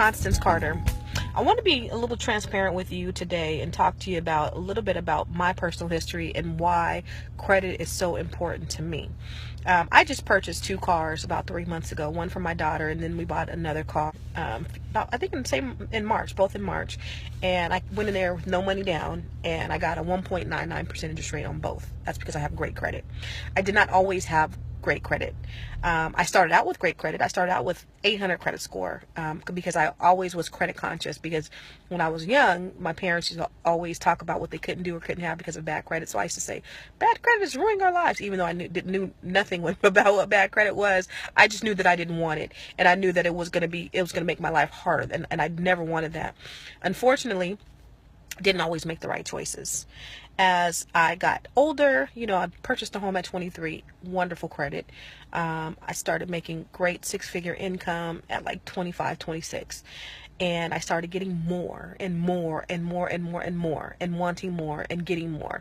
Constance Carter. I want to be a little transparent with you today and talk to you about a little bit about my personal history and why credit is so important to me. I just purchased 2 cars about 3 months ago, one for my daughter, and then we bought another car. I think in March, both in March, and I went in there with no money down, and I got a 1.99% interest rate on both. That's because I have great credit. I did not always have great credit. I started out with great credit. I started out with 800 credit score because I always was credit conscious, because when I was young, my parents used to always talk about what they couldn't do or couldn't have because of bad credit. So I used to say, bad credit is ruining our lives, even though I knew nothing about what bad credit was. I just knew that I didn't want it, and I knew that it was going to make my life harder, and I never wanted that. Unfortunately, didn't always make the right choices. As I got older, I purchased a home at 23, wonderful credit. I started making great six-figure income at like 25, 26. And I started getting more and more and more and more and more and wanting more and getting more.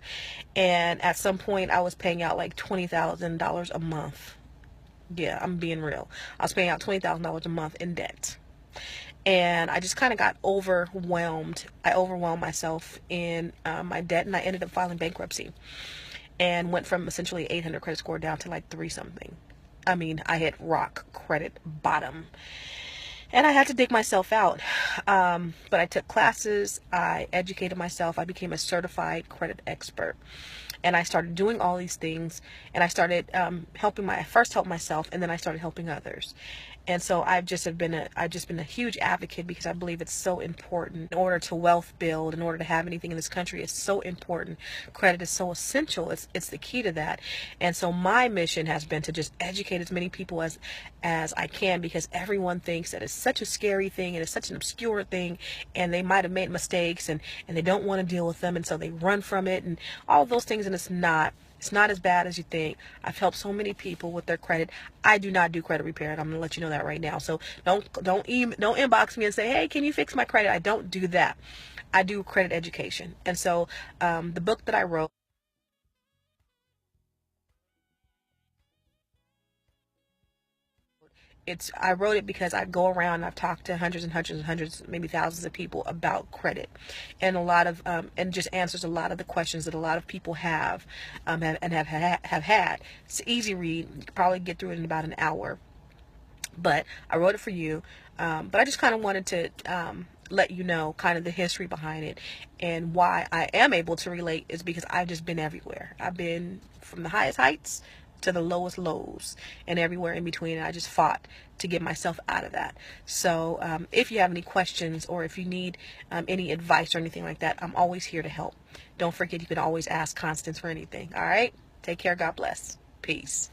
And at some point I was paying out like $20,000 a month. Yeah, I'm being real. I was paying out $20,000 a month in debt. And I just kind of got overwhelmed. I overwhelmed myself in my debt, and I ended up filing bankruptcy and went from essentially 800 credit score down to like 3 something. I mean, I hit rock credit bottom, and I had to dig myself out. But I took classes, I educated myself, I became a certified credit expert. And I started doing all these things, and I started I first helped myself, and then I started helping others. And so I've just been a huge advocate, because I believe it's so important in order to wealth build, in order to have anything in this country. It's so important. Credit is so essential. It's the key to that. And so my mission has been to just educate as many people as I can, because everyone thinks that it's such a scary thing and it's such an obscure thing, and they might have made mistakes, and they don't want to deal with them, and so they run from it and all those things. And it's not as bad as you think. I've helped so many people with their credit. I do not do credit repair, and I'm gonna let you know that right now. So don't inbox me and say, hey, can you fix my credit? I don't do that. I do credit education. And so the book that I wrote, I wrote it because I go around and I've talked to hundreds and hundreds and hundreds, maybe thousands of people about credit, and a lot of and just answers a lot of the questions that a lot of people have have had. It's an easy read. You could probably get through it in about an hour, but I wrote it for you. But I just kind of wanted to let you know kind of the history behind it, and why I am able to relate is because I've just been everywhere. I've been from the highest heights to the lowest lows, and everywhere in between. And I just fought to get myself out of that. So if you have any questions, or if you need any advice or anything like that, I'm always here to help. Don't forget, you can always ask Constance for anything. All right, take care. God bless. Peace.